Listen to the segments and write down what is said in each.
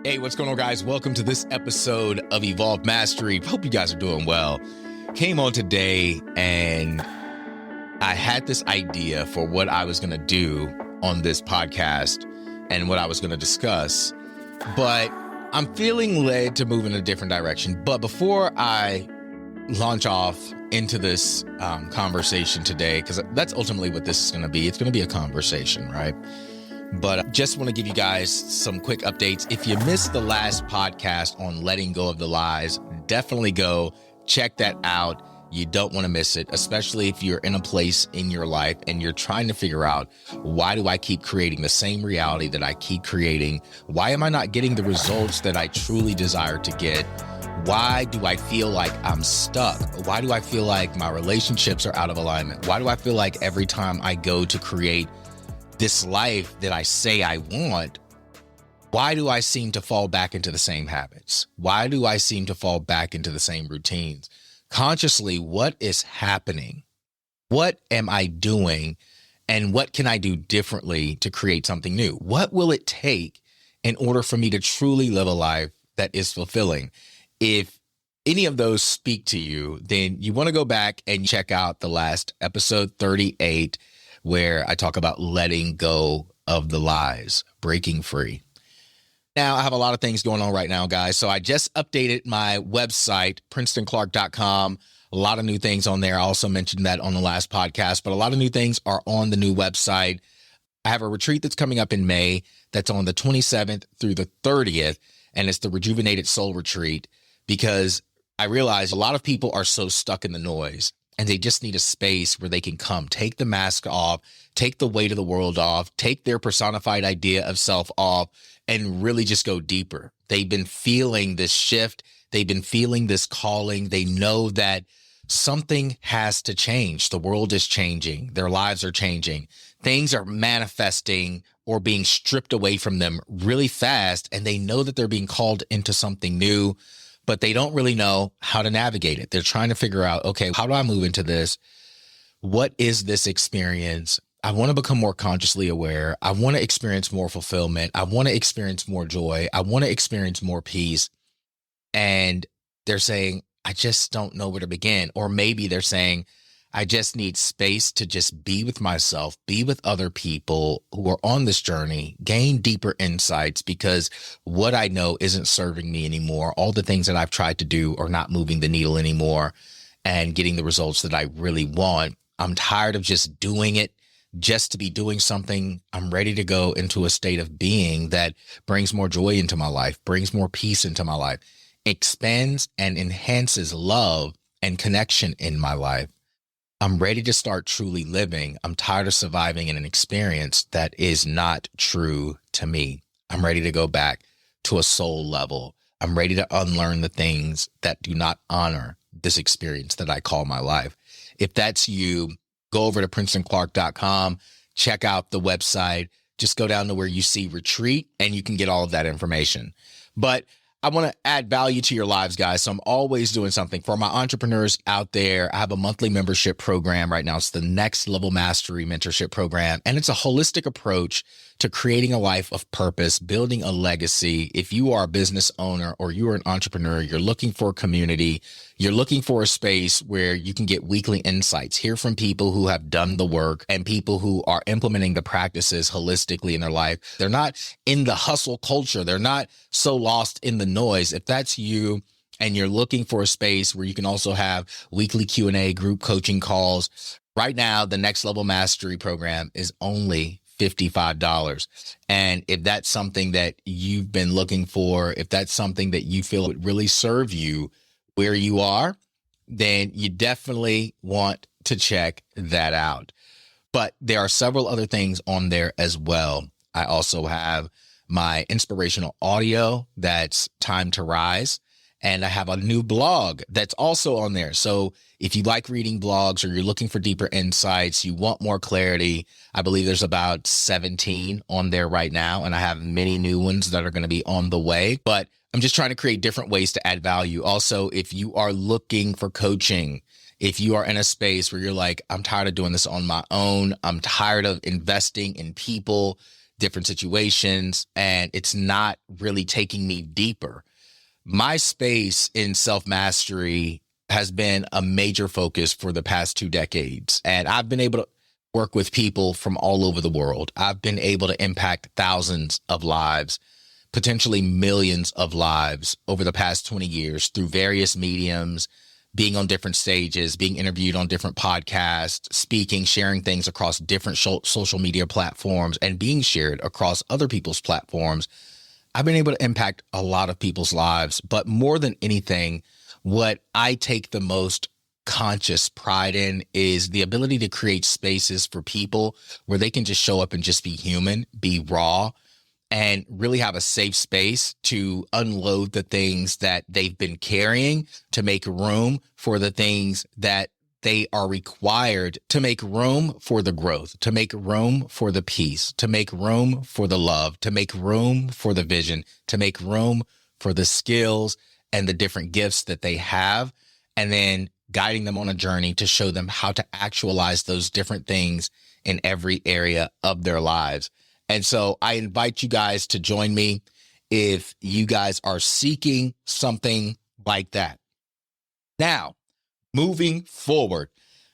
Hey, what's going on, guys? Welcome to this episode of Evolved Mastery. Hope you guys are doing well. Came on today and I had this idea for what I was going to do on this podcast and what I was going to discuss, but I'm feeling led to move in a different direction. But before I launch off into this conversation today, because that's ultimately what this is going to be. It's going to be a conversation, right? But I just want to give you guys some quick updates. If you missed the last podcast on letting go of the lies, definitely go check that out. You don't want to miss it, especially if you're in a place in your life and you're trying to figure out, why do I keep creating the same reality that I keep creating? Why am I not getting the results that I truly desire to get? Why do I feel like I'm stuck? Why do I feel like my relationships are out of alignment? Why do I feel like every time I go to create this life that I say I want, why do I seem to fall back into the same habits? Why do I seem to fall back into the same routines? Consciously, what is happening? What am I doing? And what can I do differently to create something new? What will it take in order for me to truly live a life that is fulfilling? If any of those speak to you, then you want to go back and check out the last episode 38, where I talk about letting go of the lies, breaking free. Now, I have a lot of things going on right now, guys. So I just updated my website, PrincetonClark.com. A lot of new things on there. I also mentioned that on the last podcast, but a lot of new things are on the new website. I have a retreat that's coming up in May that's on the 27th through the 30th, and it's the Rejuvenated Soul Retreat, because I realize a lot of people are so stuck in the noise. And they just need a space where they can come, take the mask off, take the weight of the world off, take their personified idea of self off, and really just go deeper. They've been feeling this shift. They've been feeling this calling. They know that something has to change. The world is changing. Their lives are changing. Things are manifesting or being stripped away from them really fast. And they know that they're being called into something new, but they don't really know how to navigate it. They're trying to figure out, okay, how do I move into this? What is this experience? I want to become more consciously aware. I want to experience more fulfillment. I want to experience more joy. I want to experience more peace. And they're saying, I just don't know where to begin. Or maybe they're saying, I just need space to just be with myself, be with other people who are on this journey, gain deeper insights, because what I know isn't serving me anymore. All the things that I've tried to do are not moving the needle anymore and getting the results that I really want. I'm tired of just doing it just to be doing something. I'm ready to go into a state of being that brings more joy into my life, brings more peace into my life, expands and enhances love and connection in my life. I'm ready to start truly living. I'm tired of surviving in an experience that is not true to me. I'm ready to go back to a soul level. I'm ready to unlearn the things that do not honor this experience that I call my life. If that's you, go over to PrincetonClark.com, check out the website, just go down to where you see retreat and you can get all of that information. But I want to add value to your lives, guys. So I'm always doing something for my entrepreneurs out there. I have a monthly membership program right now. It's the Next Level Mastery Mentorship Program. And it's a holistic approach to creating a life of purpose, building a legacy. If you are a business owner or you are an entrepreneur, you're looking for a community, you're looking for a space where you can get weekly insights, hear from people who have done the work and people who are implementing the practices holistically in their life. They're not in the hustle culture. They're not so lost in the noise. If that's you and you're looking for a space where you can also have weekly Q&A, group coaching calls, right now, the Next Level Mastery Program is only $55. And if that's something that you've been looking for, if that's something that you feel would really serve you where you are, then you definitely want to check that out. But there are several other things on there as well. I also have my inspirational audio that's Time to Rise. And I have a new blog that's also on there. So if you like reading blogs or you're looking for deeper insights, you want more clarity, I believe there's about 17 on there right now. And I have many new ones that are going to be on the way. But I'm just trying to create different ways to add value. Also, if you are looking for coaching, if you are in a space where you're like, I'm tired of doing this on my own, I'm tired of investing in people, different situations, and it's not really taking me deeper. My space in self-mastery has been a major focus for the past 2 decades. And I've been able to work with people from all over the world. I've been able to impact thousands of lives, potentially millions of lives over the past 20 years through various mediums, being on different stages, being interviewed on different podcasts, speaking, sharing things across different social media platforms, and being shared across other people's platforms. I've been able to impact a lot of people's lives, but more than anything, what I take the most conscious pride in is the ability to create spaces for people where they can just show up and just be human, be raw, and really have a safe space to unload the things that they've been carrying, to make room for the things that they are required, to make room for the growth, to make room for the peace, to make room for the love, to make room for the vision, to make room for the skills and the different gifts that they have, and then guiding them on a journey to show them how to actualize those different things in every area of their lives. And so I invite you guys to join me if you guys are seeking something like that. Now, moving forward,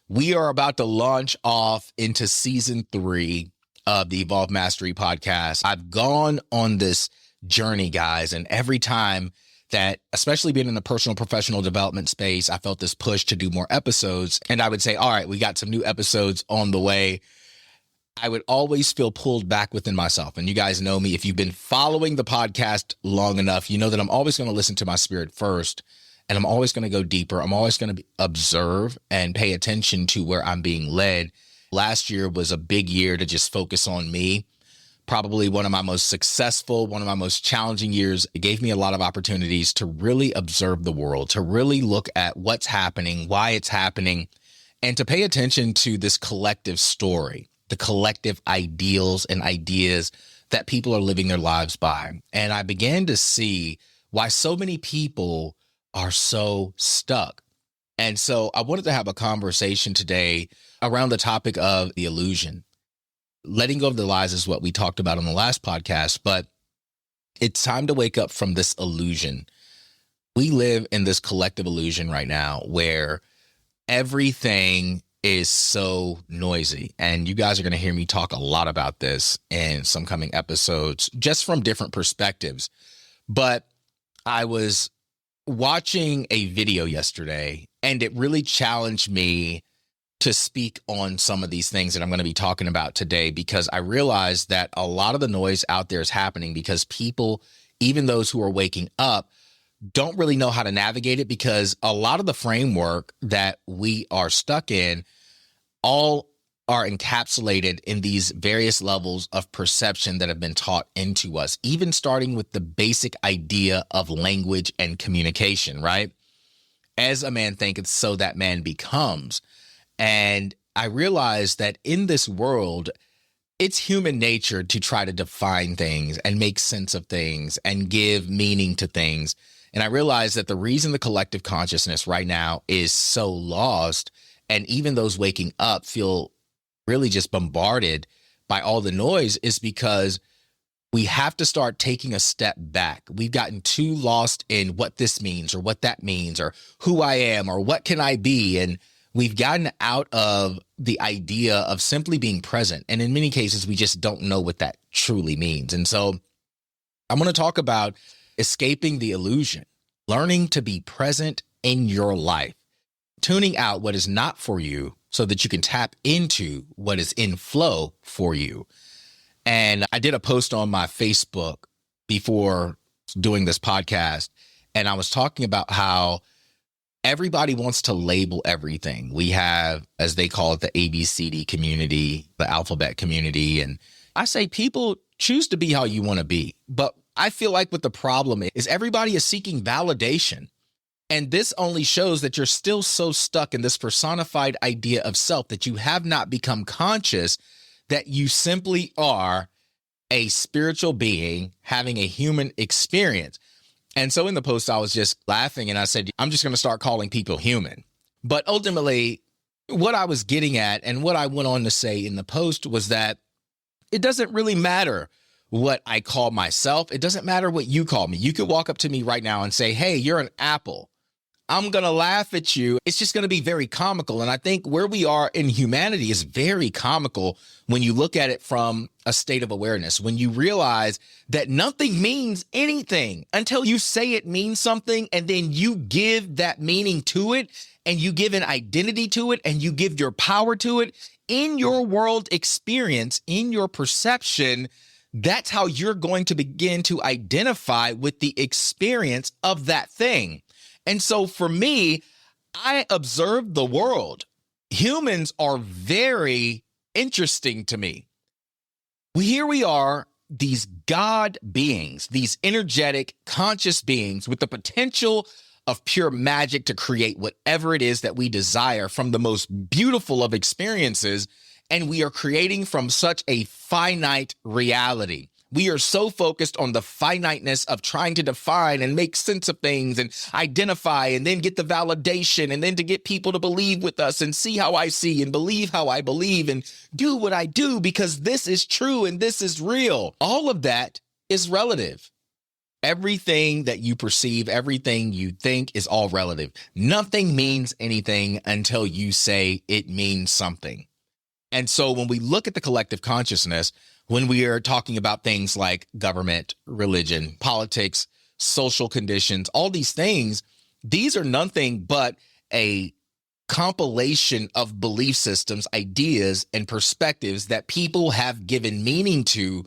we are about to launch off into season 3 of the Evolve Mastery podcast. I've gone on this journey, guys, and every time that, especially being in the personal professional development space, I felt this push to do more episodes. And I would say, all right, we got some new episodes on the way. I would always feel pulled back within myself. And you guys know me. If you've been following the podcast long enough, you know that I'm always going to listen to my spirit first. And I'm always going to go deeper. I'm always going to observe and pay attention to where I'm being led. Last year was a big year to just focus on me. Probably one of my most successful, one of my most challenging years. It gave me a lot of opportunities to really observe the world, to really look at what's happening, why it's happening, and to pay attention to this collective story, the collective ideals and ideas that people are living their lives by. And I began to see why so many people are so stuck. And so I wanted to have a conversation today around the topic of the illusion. Letting go of the lies is what we talked about on the last podcast, but it's time to wake up from this illusion. We live in this collective illusion right now where everything is so noisy. And you guys are going to hear me talk a lot about this in some coming episodes, just from different perspectives. But I was watching a video yesterday, and it really challenged me to speak on some of these things that I'm going to be talking about today, because I realized that a lot of the noise out there is happening because people, even those who are waking up, don't really know how to navigate it, because a lot of the framework that we are stuck in all are encapsulated in these various levels of perception that have been taught into us, even starting with the basic idea of language and communication, right? As a man thinketh, so that man becomes. And I realized that in this world, it's human nature to try to define things and make sense of things and give meaning to things. And I realized that the reason the collective consciousness right now is so lost, and even those waking up feel really just bombarded by all the noise, is because we have to start taking a step back. We've gotten too lost in what this means or what that means or who I am or what can I be. And we've gotten out of the idea of simply being present. And in many cases, we just don't know what that truly means. And so I'm going to talk about escaping the illusion, learning to be present in your life, tuning out what is not for you so that you can tap into what is in flow for you. And I did a post on my Facebook before doing this podcast, and I was talking about how everybody wants to label everything. We have, as they call it, the ABCD community, the alphabet community. And I say people choose to be how you want to be. But I feel like what the problem is everybody is seeking validation. And this only shows that you're still so stuck in this personified idea of self that you have not become conscious that you simply are a spiritual being having a human experience. And so in the post, I was just laughing and I said, I'm just going to start calling people human. But ultimately, what I was getting at and what I went on to say in the post was that It doesn't really matter what I call myself. It doesn't matter what you call me. You could walk up to me right now and say, hey, you're an apple. I'm going to laugh at you. It's just going to be very comical. And I think where we are in humanity is very comical when you look at it from a state of awareness, when you realize that nothing means anything until you say it means something, and then you give that meaning to it, and you give an identity to it, and you give your power to it in your world experience, in your perception. That's how you're going to begin to identify with the experience of that thing. And so for me, I observe the world. Humans are very interesting to me. Here we are, these God beings, these energetic, conscious beings with the potential of pure magic to create whatever it is that we desire from the most beautiful of experiences. And we are creating from such a finite reality. We are so focused on the finiteness of trying to define and make sense of things and identify and then get the validation and then to get people to believe with us and see how I see and believe how I believe and do what I do because this is true and this is real. All of that is relative. Everything that you perceive, everything you think is all relative. Nothing means anything until you say it means something. And so when we look at the collective consciousness, when we are talking about things like government, religion, politics, social conditions, all these things, these are nothing but a compilation of belief systems, ideas, and perspectives that people have given meaning to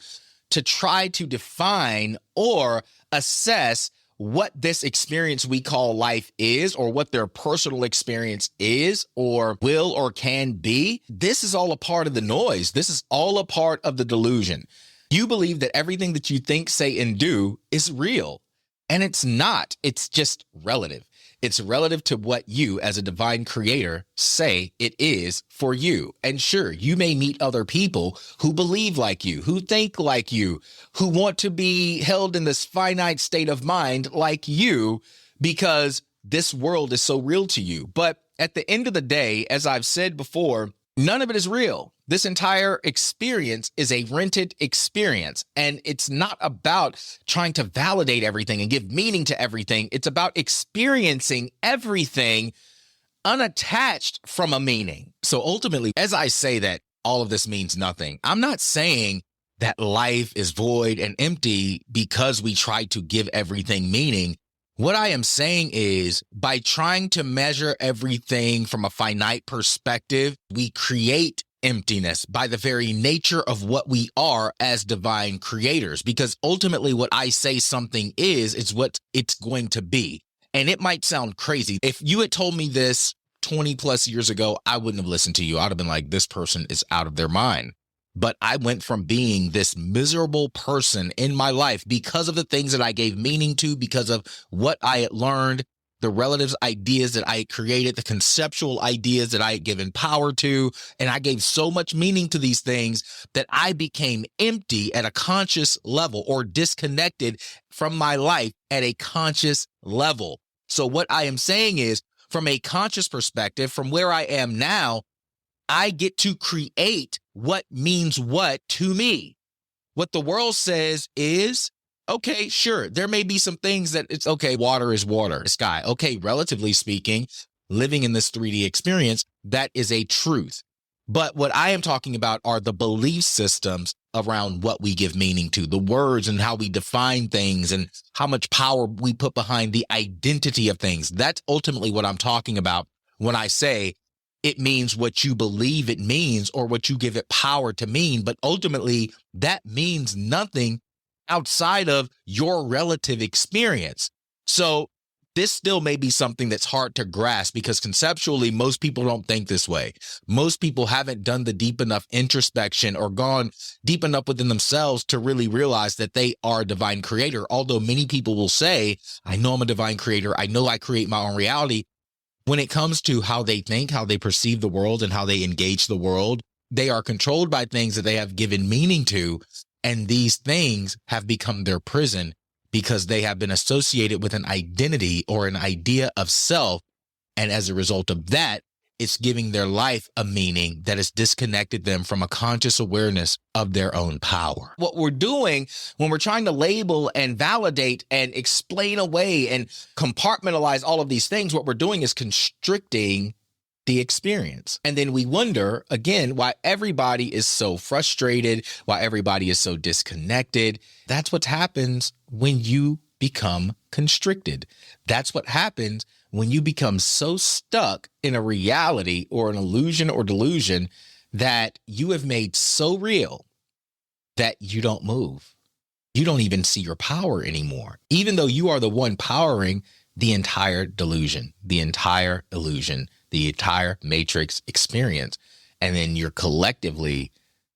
try to define or assess what this experience we call life is, or what their personal experience is, or will or can be. This is all a part of the noise. This is all a part of the delusion. You believe that everything that you think, say, and do is real, and it's not. It's just relative. It's relative to what you, as a divine creator, say it is for you. And sure, you may meet other people who believe like you, who think like you, who want to be held in this finite state of mind like you, because this world is so real to you. But at the end of the day, as I've said before, none of it is real. This entire experience is a rented experience, and it's not about trying to validate everything and give meaning to everything. It's about experiencing everything unattached from a meaning. So ultimately, as I say that all of this means nothing, I'm not saying that life is void and empty because we try to give everything meaning. What I am saying is, by trying to measure everything from a finite perspective, we create emptiness by the very nature of what we are as divine creators. Because ultimately what I say something is what it's going to be. And it might sound crazy. If you had told me this 20 plus years ago, I wouldn't have listened to you. I'd have been like, this person is out of their mind. But I went from being this miserable person in my life because of the things that I gave meaning to, because of what I had learned, the relative ideas that I had created, the conceptual ideas that I had given power to. And I gave so much meaning to these things that I became empty at a conscious level, or disconnected from my life at a conscious level. So what I am saying is, from a conscious perspective, from where I am now, I get to create what means what to me. What the world says is, okay, sure, there may be some things that it's okay, water is water, sky. Okay, relatively speaking, living in this 3D experience, that is a truth. But what I am talking about are the belief systems around what we give meaning to, the words and how we define things and how much power we put behind the identity of things. That's ultimately what I'm talking about when I say it means what you believe it means, or what you give it power to mean. But ultimately, that means nothing outside of your relative experience. So this still may be something that's hard to grasp, because conceptually, most people don't think this way. Most people haven't done the deep enough introspection or gone deep enough within themselves to really realize that they are a divine creator. Although many people will say, I know I'm a divine creator, I know I create my own reality. When it comes to how they think, how they perceive the world, and how they engage the world, they are controlled by things that they have given meaning to. And these things have become their prison because they have been associated with an identity or an idea of self. And as a result of that, it's giving their life a meaning that has disconnected them from a conscious awareness of their own power. What we're doing when we're trying to label and validate and explain away and compartmentalize all of these things, what we're doing is constricting the experience. And then we wonder, again, why everybody is so frustrated, why everybody is so disconnected. That's what happens when you become constricted. That's what happens when you become so stuck in a reality or an illusion or delusion that you have made so real that you don't move. You don't even see your power anymore, even though you are the one powering the entire delusion, the entire illusion, the entire matrix experience. And then you're collectively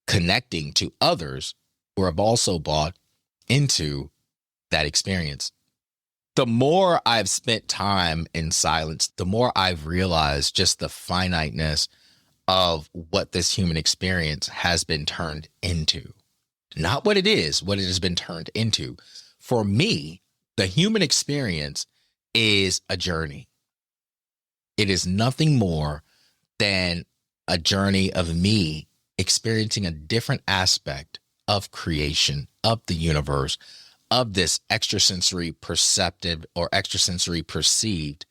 connecting to others who have also bought into that experience. The more I've spent time in silence, the more I've realized just the finiteness of what this human experience has been turned into. Not what it is, what it has been turned into. For me, the human experience is a journey. It is nothing more than a journey of me experiencing a different aspect of creation, of the universe, of this extrasensory perceptive or extrasensory perceived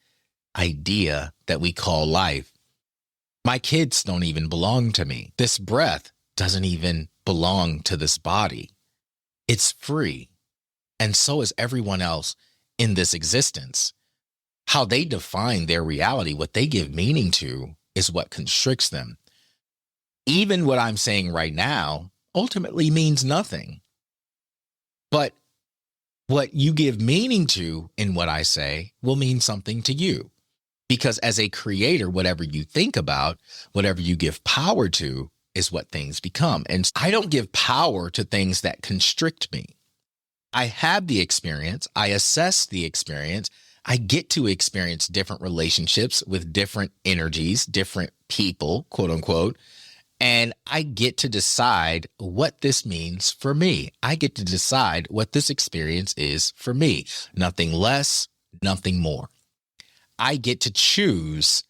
idea that we call life. My kids don't even belong to me. This breath doesn't even belong to this body. It's free. And so is everyone else in this existence. How they define their reality, what they give meaning to, is what constricts them. Even what I'm saying right now ultimately means nothing. But what you give meaning to in what I say will mean something to you. Because as a creator, whatever you think about, whatever you give power to, is what things become. And I don't give power to things that constrict me. I have the experience. I assess the experience. I get to experience different relationships with different energies, different people, quote unquote. And I get to decide what this means for me. I get to decide what this experience is for me. Nothing less, nothing more. I get to choose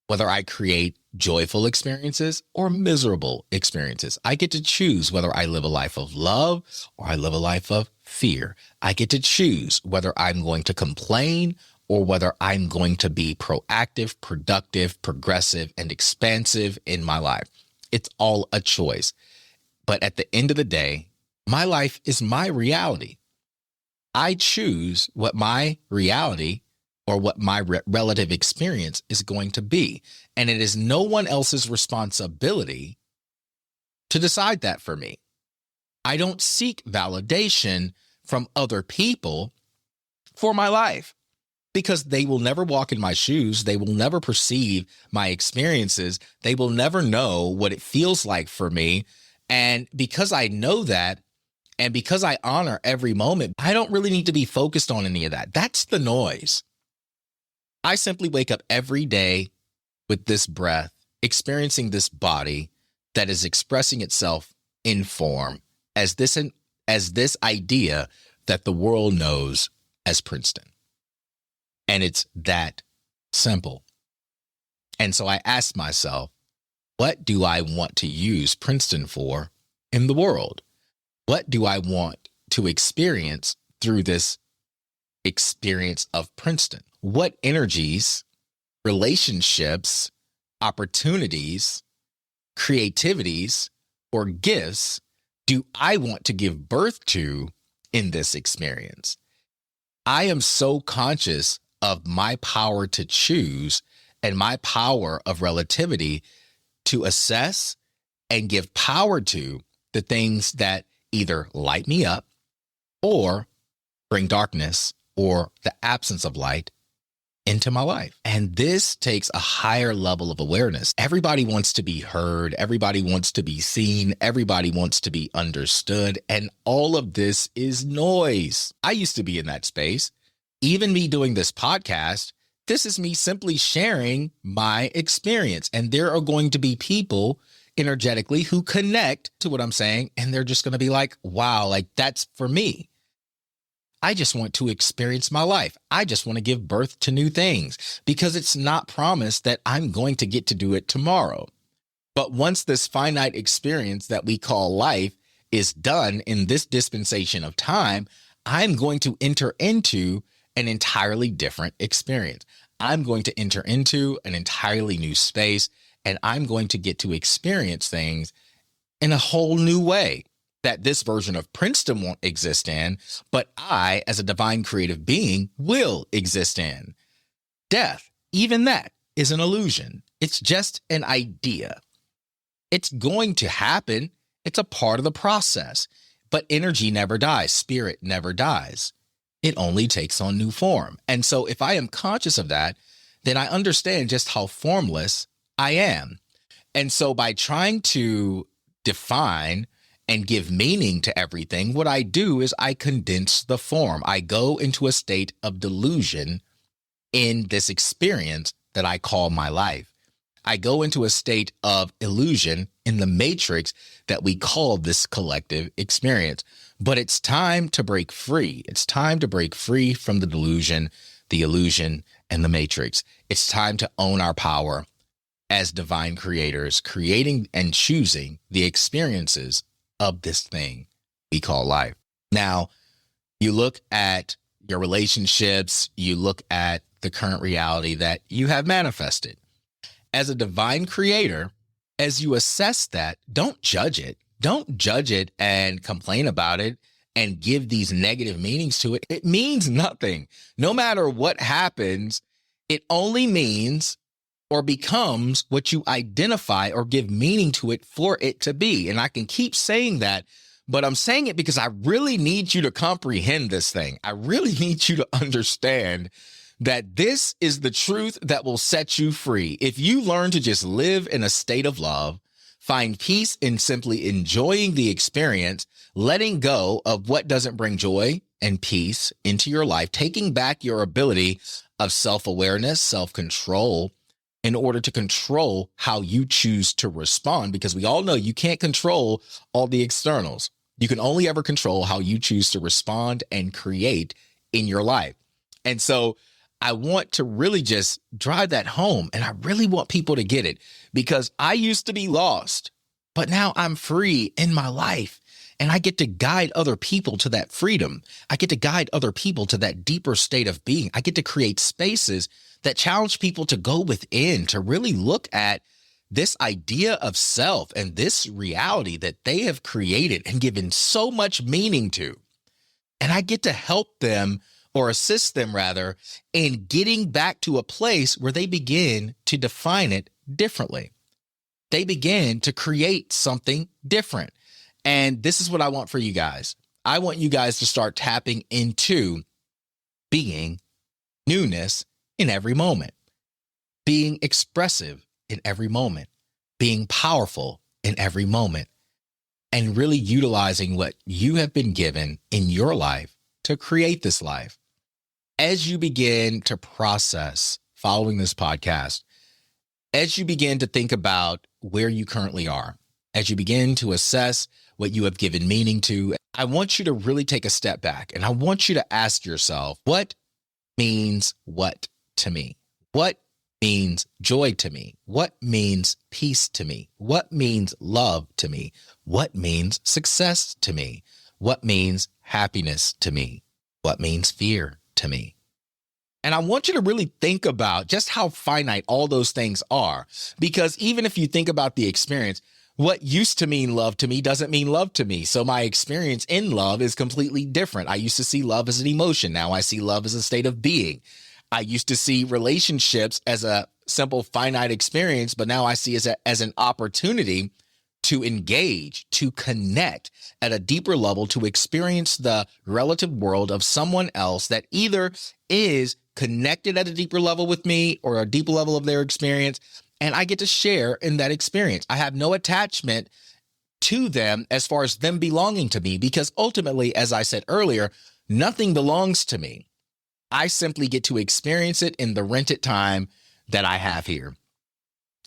whether I create joyful experiences or miserable experiences. I get to choose whether I live a life of love or I live a life of fear. I get to choose whether I'm going to complain or whether I'm going to be proactive, productive, progressive, and expansive in my life. It's all a choice. But at the end of the day, my life is my reality. I choose what my reality or what my relative experience is going to be. And it is no one else's responsibility to decide that for me. I don't seek validation from other people for my life because they will never walk in my shoes. They will never perceive my experiences. They will never know what it feels like for me. And because I know that, and because I honor every moment, I don't really need to be focused on any of that. That's the noise. I simply wake up every day with this breath, experiencing this body that is expressing itself in form as this idea that the world knows as Princeton. And it's that simple. And so I asked myself, what do I want to use Princeton for in the world? What do I want to experience through this experience of Princeton? What energies, relationships, opportunities, creativities, or gifts do I want to give birth to in this experience? I am so conscious of my power to choose and my power of relativity to assess and give power to the things that either light me up or bring darkness or the absence of light into my life. And this takes a higher level of awareness. Everybody wants to be heard. Everybody wants to be seen. Everybody wants to be understood. And all of this is noise. I used to be in that space. Even me doing this podcast, this is me simply sharing my experience. And there are going to be people energetically who connect to what I'm saying. And they're just going to be like, wow, like that's for me. I just want to experience my life. I just want to give birth to new things because it's not promised that I'm going to get to do it tomorrow. But once this finite experience that we call life is done in this dispensation of time, I'm going to enter into an entirely different experience. I'm going to enter into an entirely new space, and I'm going to get to experience things in a whole new way that this version of Princeton won't exist in, but I, as a divine creative being, will exist in. Death, even that, is an illusion. It's just an idea. It's going to happen. It's a part of the process. But energy never dies. Spirit never dies. It only takes on new form. And so if I am conscious of that, then I understand just how formless I am. And so by trying to define and give meaning to everything, what I do is I condense the form. I go into a state of delusion in this experience that I call my life. I go into a state of illusion in the matrix that we call this collective experience. But it's time to break free. It's time to break free from the delusion, the illusion, and the matrix. It's time to own our power as divine creators, creating and choosing the experiences of this thing we call life. Now, you look at your relationships, you look at the current reality that you have manifested. As a divine creator, as you assess that, don't judge it. Don't judge it and complain about it and give these negative meanings to it. It means nothing. No matter what happens, it only means or becomes what you identify or give meaning to it for it to be. And I can keep saying that, but I'm saying it because I really need you to comprehend this thing. I really need you to understand that this is the truth that will set you free. If you learn to just live in a state of love, find peace in simply enjoying the experience, letting go of what doesn't bring joy and peace into your life, taking back your ability of self-awareness, self-control, in order to control how you choose to respond, because we all know you can't control all the externals. You can only ever control how you choose to respond and create in your life. And so I want to really just drive that home, and I really want people to get it, because I used to be lost, but now I'm free in my life, and I get to guide other people to that freedom. I get to guide other people to that deeper state of being. I get to create spaces that challenge people to go within, to really look at this idea of self and this reality that they have created and given so much meaning to. And I get to help them, or assist them rather, in getting back to a place where they begin to define it differently. They begin to create something different. And this is what I want for you guys. I want you guys to start tapping into being newness in every moment, being expressive in every moment, being powerful in every moment, and really utilizing what you have been given in your life to create this life. As you begin to process following this podcast, as you begin to think about where you currently are, as you begin to assess what you have given meaning to, I want you to really take a step back, and I want you to ask yourself, what means what to me? What means joy to me? What means peace to me? What means love to me? What means success to me? What means happiness to me? What means fear to me? And I want you to really think about just how finite all those things are, because even if you think about the experience, what used to mean love to me doesn't mean love to me. So my experience in love is completely different. I used to see love as an emotion. Now I see love as a state of being. I used to see relationships as a simple finite experience, but now I see it as an opportunity to engage, to connect at a deeper level, to experience the relative world of someone else that either is connected at a deeper level with me or a deeper level of their experience, and I get to share in that experience. I have no attachment to them as far as them belonging to me, because ultimately, as I said earlier, nothing belongs to me. I simply get to experience it in the rented time that I have here.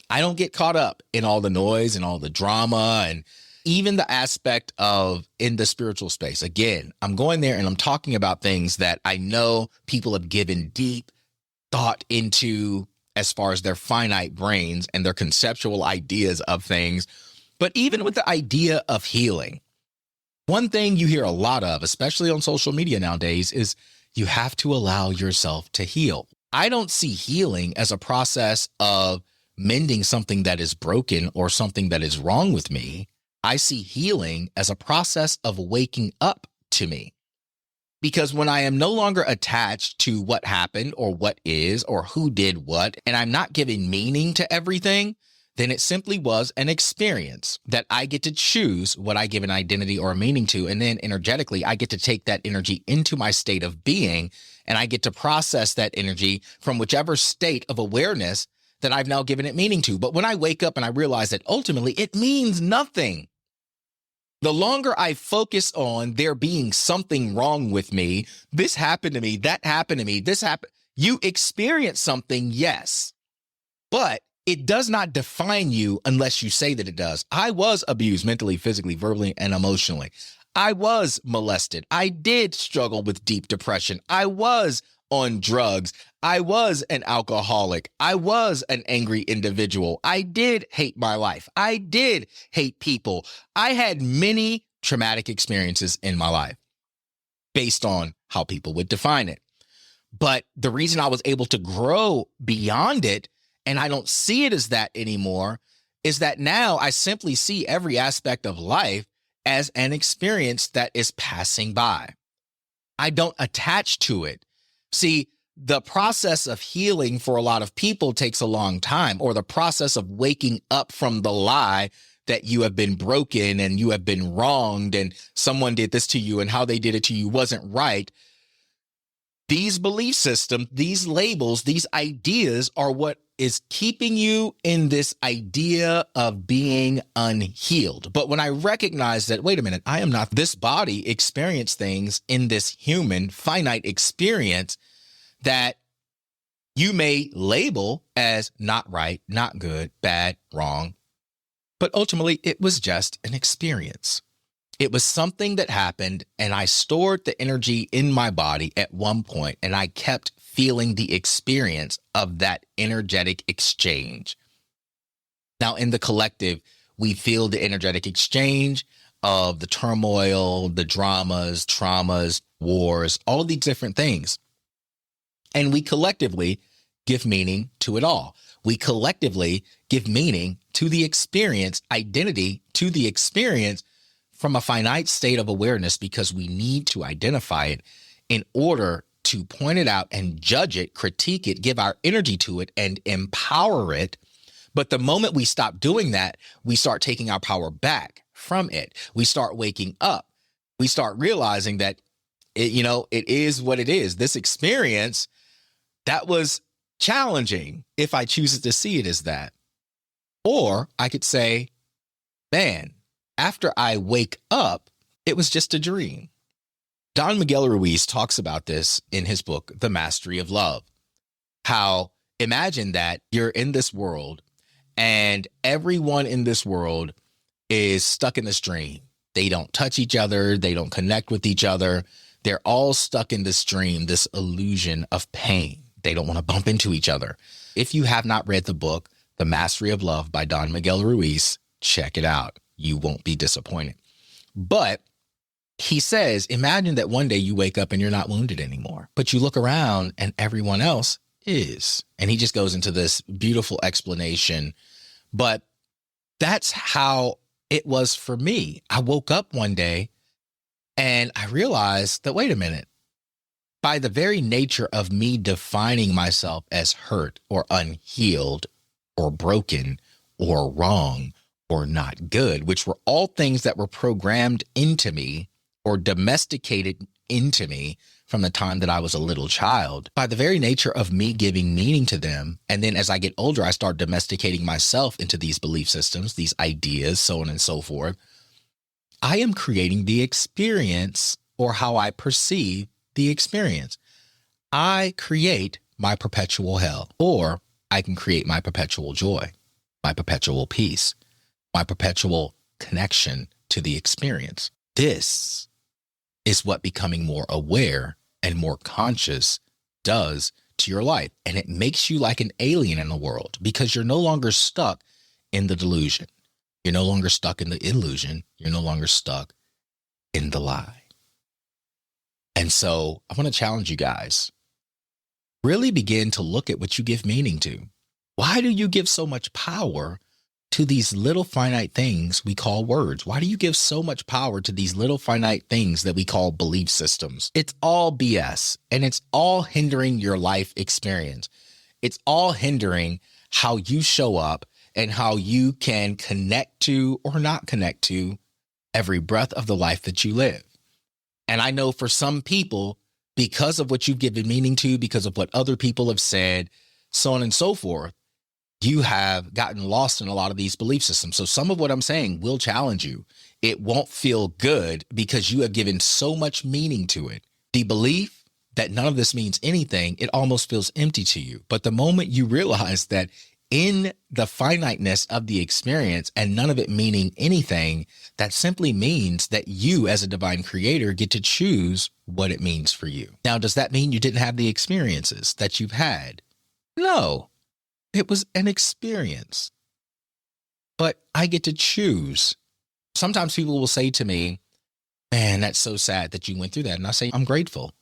I don't get caught up in all the noise and all the drama and even the aspect of in the spiritual space. Again, I'm going there and I'm talking about things that I know people have given deep thought into as far as their finite brains and their conceptual ideas of things. But even with the idea of healing, one thing you hear a lot of, especially on social media nowadays, is you have to allow yourself to heal. I don't see healing as a process of mending something that is broken or something that is wrong with me. I see healing as a process of waking up to me. Because when I am no longer attached to what happened or what is or who did what, and I'm not giving meaning to everything, then it simply was an experience that I get to choose what I give an identity or a meaning to. And then energetically, I get to take that energy into my state of being, and I get to process that energy from whichever state of awareness that I've now given it meaning to. But when I wake up and I realize that ultimately it means nothing, the longer I focus on there being something wrong with me, this happened to me, that happened to me, this happened. You experience something, yes, but it does not define you unless you say that it does. I was abused mentally, physically, verbally, and emotionally. I was molested. I did struggle with deep depression. I was on drugs. I was an alcoholic. I was an angry individual. I did hate my life. I did hate people. I had many traumatic experiences in my life based on how people would define it. But the reason I was able to grow beyond it, and I don't see it as that anymore, is that now I simply see every aspect of life as an experience that is passing by. I don't attach to it. See, the process of healing for a lot of people takes a long time, or the process of waking up from the lie that you have been broken and you have been wronged and someone did this to you and how they did it to you wasn't right. These belief systems, these labels, these ideas are what is keeping you in this idea of being unhealed. But when I recognize that, wait a minute, I am not, this body experience things in this human finite experience that you may label as not right, not good, bad, wrong. But ultimately, it was just an experience. It was something that happened, and I stored the energy in my body at one point, and I kept feeling the experience of that energetic exchange. Now, in the collective, we feel the energetic exchange of the turmoil, the dramas, traumas, wars, all of these different things. And we collectively give meaning to it all. We collectively give meaning to the experience, identity to the experience, from a finite state of awareness, because we need to identify it in order to point it out and judge it, critique it, give our energy to it, and empower it. But the moment we stop doing that, we start taking our power back from it. We start waking up. We start realizing that it is what it is. This experience, that was challenging if I choose to see it as that. Or I could say, man, after I wake up, it was just a dream. Don Miguel Ruiz talks about this in his book, The Mastery of Love. How imagine that you're in this world and everyone in this world is stuck in this dream. They don't touch each other. They don't connect with each other. They're all stuck in this dream, this illusion of pain. They don't want to bump into each other. If you have not read the book, The Mastery of Love by Don Miguel Ruiz, check it out. You won't be disappointed. But he says, imagine that one day you wake up and you're not wounded anymore, but you look around and everyone else is. And he just goes into this beautiful explanation. But that's how it was for me. I woke up one day and I realized that, wait a minute, by the very nature of me defining myself as hurt or unhealed or broken or wrong or not good, which were all things that were programmed into me or domesticated into me from the time that I was a little child, by the very nature of me giving meaning to them. And then as I get older, I start domesticating myself into these belief systems, these ideas, so on and so forth. I am creating the experience, or how I perceive the experience. I create my perpetual hell, or I can create my perpetual joy, my perpetual peace, my perpetual connection to the experience. This is what becoming more aware and more conscious does to your life. And it makes you like an alien in the world because you're no longer stuck in the delusion. You're no longer stuck in the illusion. You're no longer stuck in the lie. And so I want to challenge you guys. Really begin to look at what you give meaning to. Why do you give so much power to these little finite things we call words? Why do you give so much power to these little finite things that we call belief systems? It's all BS, and it's all hindering your life experience. It's all hindering how you show up and how you can connect to or not connect to every breath of the life that you live. And I know for some people, because of what you've given meaning to, because of what other people have said, so on and so forth, you have gotten lost in a lot of these belief systems. So some of what I'm saying will challenge you. It won't feel good because you have given so much meaning to it. The belief that none of this means anything, it almost feels empty to you. But the moment you realize that in the finiteness of the experience and none of it meaning anything, that simply means that you as a divine creator get to choose what it means for you. Now, does that mean you didn't have the experiences that you've had? No. It was an experience, but I get to choose. Sometimes people will say to me, man, that's so sad that you went through that. And I say, I'm grateful.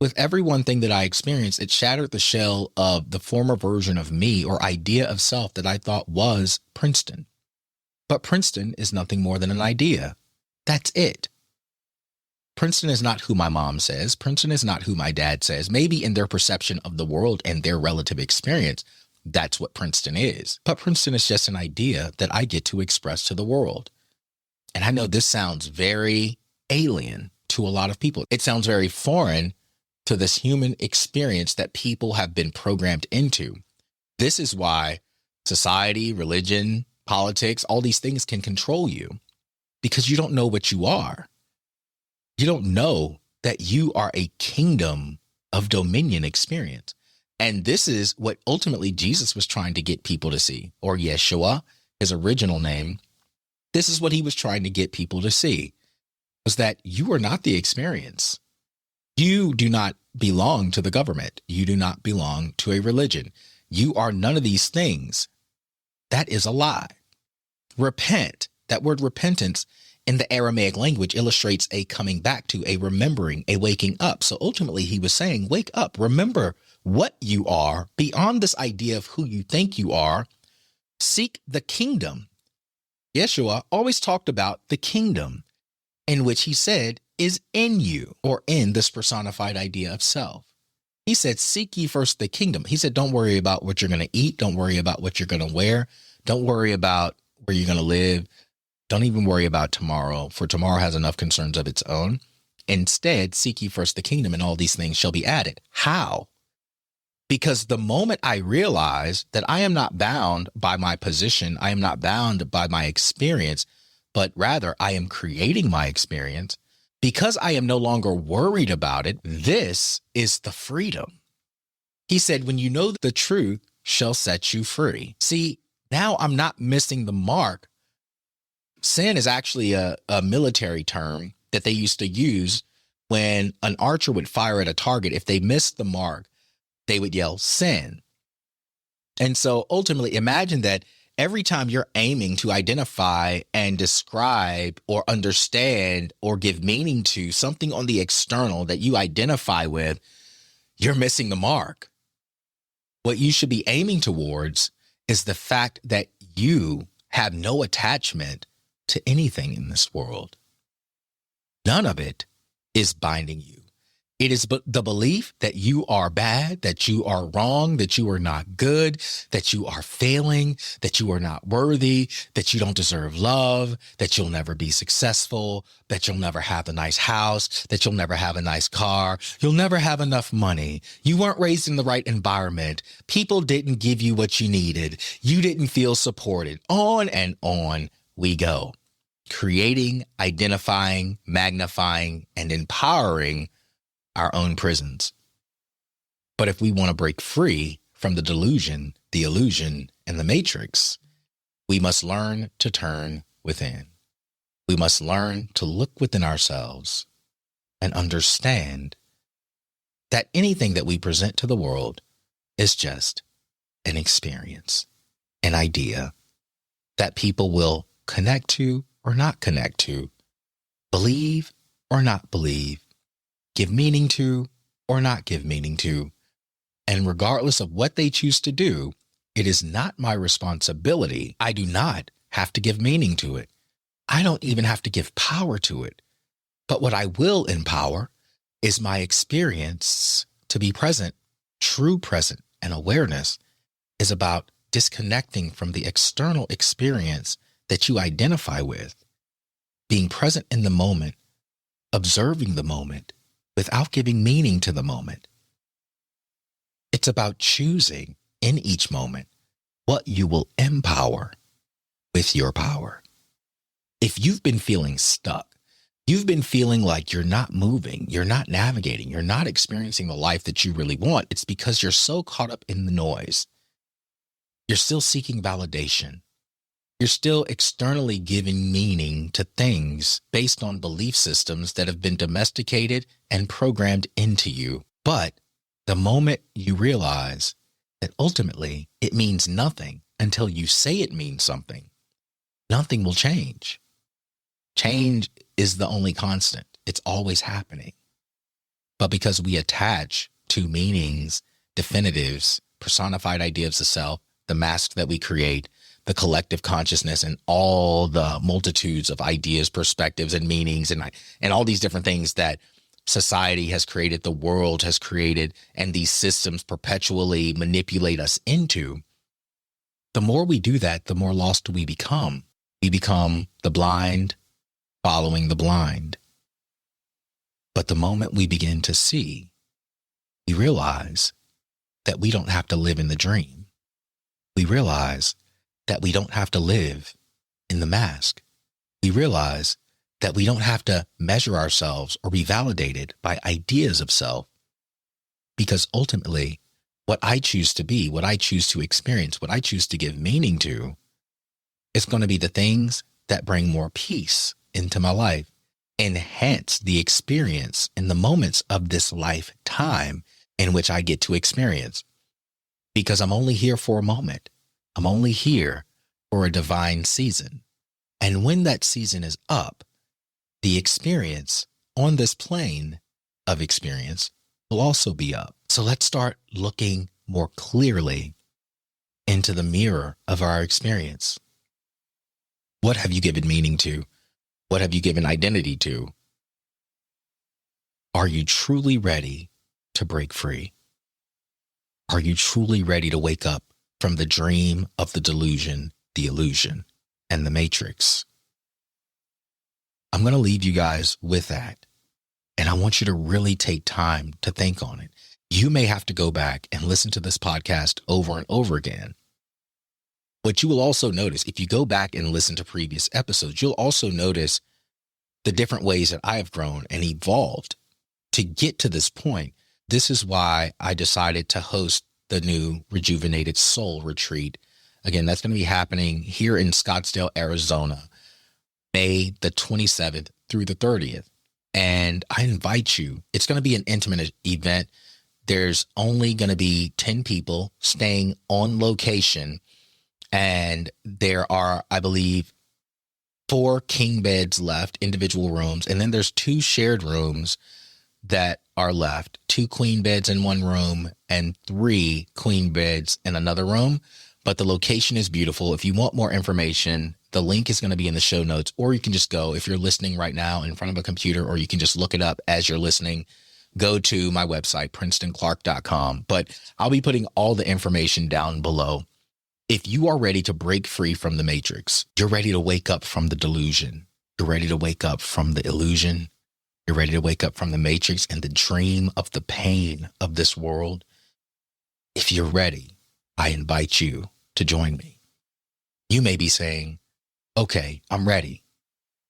With every one thing that I experienced, it shattered the shell of the former version of me or idea of self that I thought was Princeton. But Princeton is nothing more than an idea. That's it. Princeton is not who my mom says. Princeton is not who my dad says. Maybe in their perception of the world and their relative experience, that's what Princeton is. But Princeton is just an idea that I get to express to the world. And I know this sounds very alien to a lot of people. It sounds very foreign to this human experience that people have been programmed into. This is why society, religion, politics, all these things can control you because you don't know what you are. You don't know that you are a kingdom of dominion experience. And this is what ultimately Jesus was trying to get people to see, or Yeshua, his original name. This is what he was trying to get people to see, was that you are not the experience. You do not belong to the government. You do not belong to a religion. You are none of these things. That is a lie. Repent. That word repentance in the Aramaic language illustrates a coming back to, a remembering, a waking up. So ultimately he was saying, wake up, remember what you are beyond this idea of who you think you are. Seek the kingdom. Yeshua always talked about the kingdom in which he said is in you, or in this personified idea of self. He said, seek ye first the kingdom. He said, don't worry about what you're going to eat. Don't worry about what you're going to wear. Don't worry about where you're going to live. Don't even worry about tomorrow, for tomorrow has enough concerns of its own. Instead, seek ye first the kingdom, and all these things shall be added. How? Because the moment I realize that I am not bound by my position, I am not bound by my experience, but rather I am creating my experience, because I am no longer worried about it, this is the freedom. He said, when you know the truth shall set you free. See, now I'm not missing the mark. Sin is actually a military term that they used to use when an archer would fire at a target. If they missed the mark, they would yell sin. And so ultimately, imagine that every time you're aiming to identify and describe or understand or give meaning to something on the external that you identify with, you're missing the mark. What you should be aiming towards is the fact that you have no attachment to anything in this world. None of it is binding you. It is but the belief that you are bad, that you are wrong, that you are not good, that you are failing, that you are not worthy, that you don't deserve love, that you'll never be successful, that you'll never have a nice house, that you'll never have a nice car, you'll never have enough money, you weren't raised in the right environment, people didn't give you what you needed, you didn't feel supported, on and on we go. Creating, identifying, magnifying, and empowering our own prisons. But if we want to break free from the delusion, the illusion, and the matrix, we must learn to turn within. We must learn to look within ourselves and understand that anything that we present to the world is just an experience, an idea that people will connect to or not connect to, believe or not believe, give meaning to or not give meaning to. And regardless of what they choose to do, it is not my responsibility. I do not have to give meaning to it. I don't even have to give power to it. But what I will empower is my experience to be present. True present and awareness is about disconnecting from the external experience that you identify with, being present in the moment, observing the moment without giving meaning to the moment. It's about choosing in each moment what you will empower with your power. If you've been feeling stuck, you've been feeling like you're not moving, you're not navigating, you're not experiencing the life that you really want, it's because you're so caught up in the noise. You're still seeking validation. You're still externally giving meaning to things based on belief systems that have been domesticated and programmed into you. But the moment you realize that ultimately it means nothing until you say it means something, nothing will change. Change is the only constant. It's always happening. But because we attach to meanings, definitives, personified ideas of self, the mask that we create, the collective consciousness, and all the multitudes of ideas, perspectives, and meanings, and all these different things that society has created, the world has created, and these systems perpetually manipulate us into, the more we do that, the more lost we become. We become the blind following the blind. But the moment we begin to see, we realize that we don't have to live in the dream. We realize that we don't have to live in the mask. We realize that we don't have to measure ourselves or be validated by ideas of self, because ultimately what I choose to be, what I choose to experience, what I choose to give meaning to is going to be the things that bring more peace into my life, enhance the experience in the moments of this lifetime in which I get to experience, because I'm only here for a moment. I'm only here for a divine season. And when that season is up, the experience on this plane of experience will also be up. So let's start looking more clearly into the mirror of our experience. What have you given meaning to? What have you given identity to? Are you truly ready to break free? Are you truly ready to wake up from the dream of the delusion, the illusion, and the matrix? I'm going to leave you guys with that. And I want you to really take time to think on it. You may have to go back and listen to this podcast over and over again. What you will also notice, if you go back and listen to previous episodes, you'll also notice the different ways that I have grown and evolved to get to this point. This is why I decided to host the new Rejuvenated Soul Retreat. Again, that's going to be happening here in Scottsdale, Arizona, May the 27th through the 30th. And I invite you. It's going to be an intimate event. There's only going to be 10 people staying on location. And there are, I believe, 4 king beds left, individual rooms. And then there's 2 shared rooms that are left, 2 queen beds in one room and 3 queen beds in another room. But the location is beautiful. If you want more information, the link is going to be in the show notes, or you can just go, if you're listening right now in front of a computer, or you can just look it up as you're listening, go to my website, PrincetonClark.com. But I'll be putting all the information down below. If you are ready to break free from the matrix, you're ready to wake up from the delusion, you're ready to wake up from the illusion, you're ready to wake up from the matrix and the dream of the pain of this world. If you're ready, I invite you to join me. You may be saying, okay, I'm ready,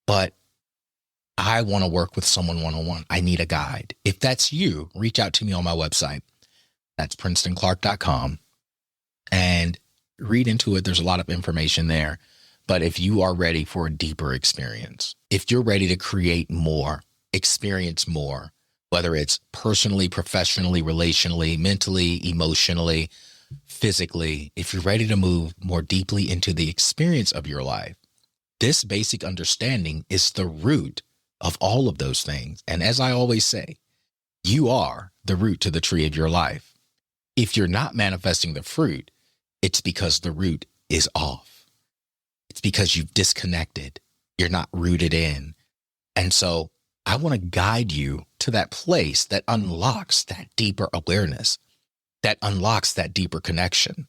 but I want to work with someone one-on-one. I need a guide. If that's you, reach out to me on my website. That's PrincetonClark.com, and read into it. There's a lot of information there. But if you are ready for a deeper experience, if you're ready to create more, experience more, whether it's personally, professionally, relationally, mentally, emotionally, physically, if you're ready to move more deeply into the experience of your life, this basic understanding is the root of all of those things. And as I always say, you are the root to the tree of your life. If you're not manifesting the fruit, it's because the root is off. It's because you've disconnected. You're not rooted in. And so I want to guide you to that place that unlocks that deeper awareness, that unlocks that deeper connection.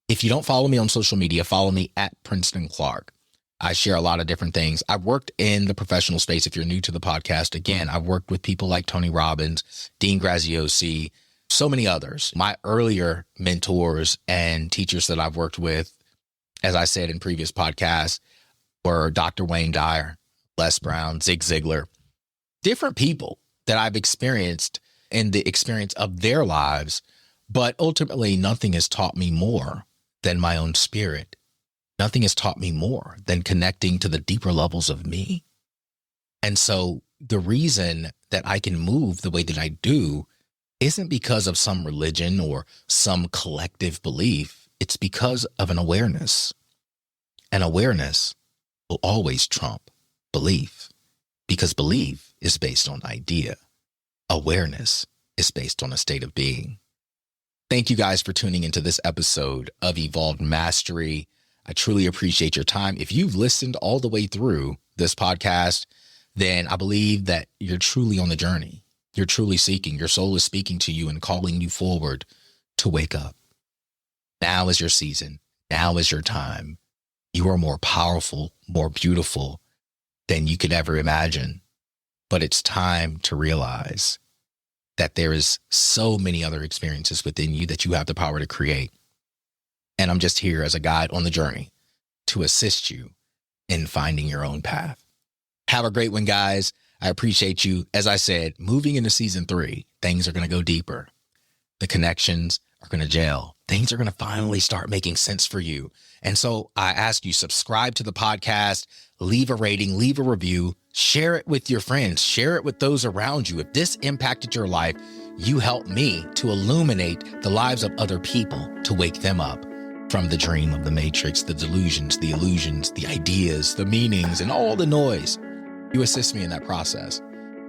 If you don't follow me on social media, follow me at Princeton Clark. I share a lot of different things. I've worked in the professional space. If you're new to the podcast, again, I've worked with people like Tony Robbins, Dean Graziosi, so many others. My earlier mentors and teachers that I've worked with, as I said in previous podcasts, were Dr. Wayne Dyer, Les Brown, Zig Ziglar, different people that I've experienced in the experience of their lives. But ultimately, nothing has taught me more than my own spirit. Nothing has taught me more than connecting to the deeper levels of me. And so the reason that I can move the way that I do isn't because of some religion or some collective belief. It's because of an awareness. And awareness will always trump belief, because belief is based on idea. Awareness is based on a state of being. Thank you guys for tuning into this episode of Evolved Mastery. I truly appreciate your time. If you've listened all the way through this podcast, then I believe that you're truly on the journey. You're truly seeking. Your soul is speaking to you and calling you forward to wake up. Now is your season. Now is your time. You are more powerful, more beautiful than you could ever imagine. But it's time to realize that there is so many other experiences within you that you have the power to create. And I'm just here as a guide on the journey to assist you in finding your own path. Have a great one, guys. I appreciate you. As I said, moving into season 3, things are going to go deeper. The connections are going to gel. Things are going to finally start making sense for you. And so I ask you, subscribe to the podcast, leave a rating, leave a review, share it with your friends, share it with those around you. If this impacted your life, you help me to illuminate the lives of other people, to wake them up from the dream of the matrix, the delusions, the illusions, the ideas, the meanings, and all the noise. You assist me in that process.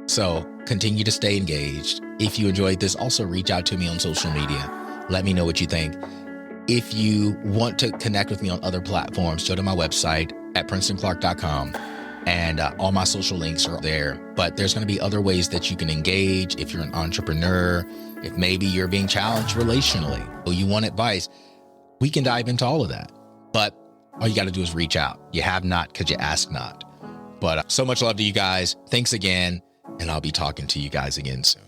So continue to stay engaged. If you enjoyed this, also reach out to me on social media. Let me know what you think. If you want to connect with me on other platforms, go to my website at PrincetonClark.com, and all my social links are there. But there's going to be other ways that you can engage. If you're an entrepreneur, if maybe you're being challenged relationally, or you want advice, we can dive into all of that. But all you got to do is reach out. You have not because you ask not. But so much love to you guys. Thanks again. And I'll be talking to you guys again soon.